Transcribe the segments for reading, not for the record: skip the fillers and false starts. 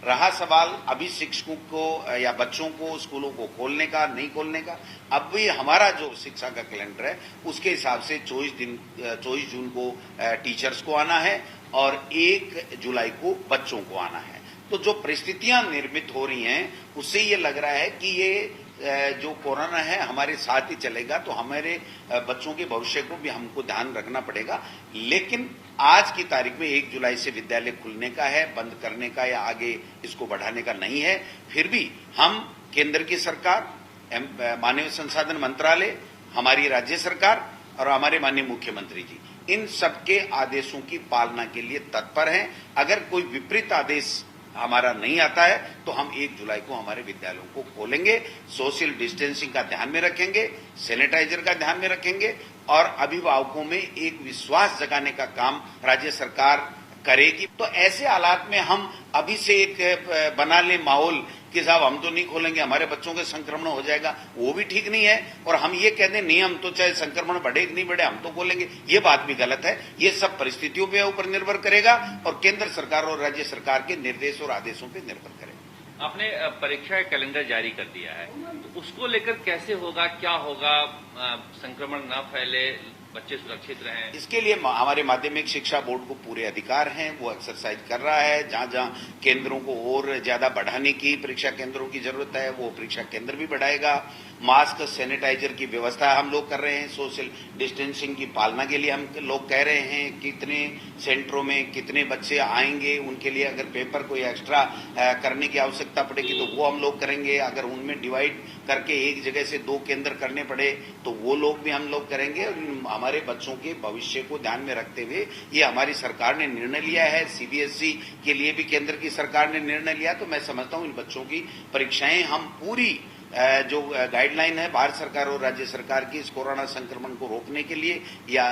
रहा सवाल अभी शिक्षकों को या बच्चों को स्कूलों को खोलने का नहीं खोलने का, अब भी हमारा जो शिक्षा का कैलेंडर है उसके हिसाब से 24 जून को टीचर्स को आना है और 1 जुलाई को बच्चों को आना है। तो जो परिस्थितियां निर्मित हो रही हैं उससे ये लग रहा है कि ये जो कोरोना है हमारे साथ ही चलेगा, तो हमारे बच्चों के भविष्य को भी हमको ध्यान रखना पड़ेगा। लेकिन आज की तारीख में 1 जुलाई से विद्यालय खुलने का है, बंद करने का या आगे इसको बढ़ाने का नहीं है। फिर भी हम केंद्र की सरकार, मानव संसाधन मंत्रालय, हमारी राज्य सरकार और हमारे माननीय मुख्यमंत्री जी, इन सबके आदेशों की पालना के लिए तत्पर हैं। अगर कोई विपरीत आदेश हमारा नहीं आता है तो हम 1 जुलाई को हमारे विद्यालयों को खोलेंगे, सोशल डिस्टेंसिंग का ध्यान में रखेंगे, सैनिटाइजर का ध्यान में रखेंगे और अभिभावकों में एक विश्वास जगाने का काम राज्य सरकार करेगी। तो ऐसे हालात में हम अभी से एक बना ले माहौल कि साहब हम तो नहीं खोलेंगे, हमारे बच्चों के संक्रमण हो जाएगा, वो भी ठीक नहीं है। और हम ये कह दें नहीं हम तो चाहे संक्रमण बढ़े कि नहीं बढ़े हम तो खोलेंगे, ये बात भी गलत है। ये सब परिस्थितियों पे ऊपर निर्भर करेगा और केंद्र सरकार और राज्य सरकार के निर्देश और आदेशों पे निर्भर करेगा। आपने परीक्षा का कैलेंडर जारी कर दिया है, तो उसको लेकर कैसे होगा, क्या होगा, संक्रमण न फैले, बच्चे सुरक्षित रहें? इसके लिए हमारे माध्यमिक शिक्षा बोर्ड को पूरे अधिकार हैं, वो एक्सरसाइज कर रहा है। जहां जहां केंद्रों को और ज्यादा बढ़ाने की, परीक्षा केंद्रों की जरूरत है, वो परीक्षा केंद्र भी बढ़ाएगा। मास्क, सैनिटाइजर की व्यवस्था हम लोग कर रहे हैं। सोशल डिस्टेंसिंग की पालना के लिए हम लोग कह रहे हैं कितने सेंटरों में कितने बच्चे आएंगे, उनके लिए अगर पेपर कोई एक्स्ट्रा करने की आवश्यकता पड़ेगी तो वो हम लोग करेंगे। अगर उनमें डिवाइड करके एक जगह से 2 केंद्र करने पड़े तो वो लोग भी हम लोग करेंगे। हमारे बच्चों के भविष्य को ध्यान में रखते हुए ये हमारी सरकार ने निर्णय लिया है। सीबीएसई के लिए भी केंद्र की सरकार ने निर्णय लिया। तो मैं समझता हूं इन बच्चों की परीक्षाएं हम पूरी जो गाइडलाइन है भारत सरकार और राज्य सरकार की इस कोरोना संक्रमण को रोकने के लिए या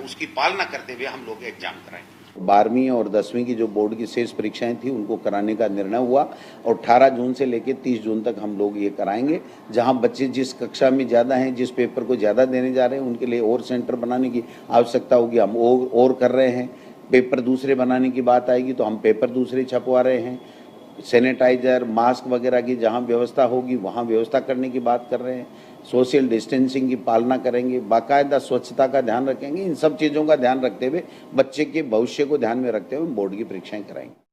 उसकी पालना करते हुए हम लोग एग्जाम कराएंगे। 12वीं और 10वीं की जो बोर्ड की शेष परीक्षाएं थी उनको कराने का निर्णय हुआ और 18 जून से लेकर 30 जून तक हम लोग ये कराएंगे। जहां बच्चे जिस कक्षा में ज़्यादा हैं, जिस पेपर को ज़्यादा देने जा रहे हैं, उनके लिए और सेंटर बनाने की आवश्यकता होगी, हम और कर रहे हैं। पेपर दूसरे बनाने की बात आएगी तो हम पेपर दूसरे छपवा रहे हैं। सैनिटाइजर, मास्क वगैरह की जहां व्यवस्था होगी वहां व्यवस्था करने की बात कर रहे हैं। सोशल डिस्टेंसिंग की पालना करेंगे, बाकायदा स्वच्छता का ध्यान रखेंगे। इन सब चीज़ों का ध्यान रखते हुए, बच्चे के भविष्य को ध्यान में रखते हुए बोर्ड की परीक्षाएं कराएंगे।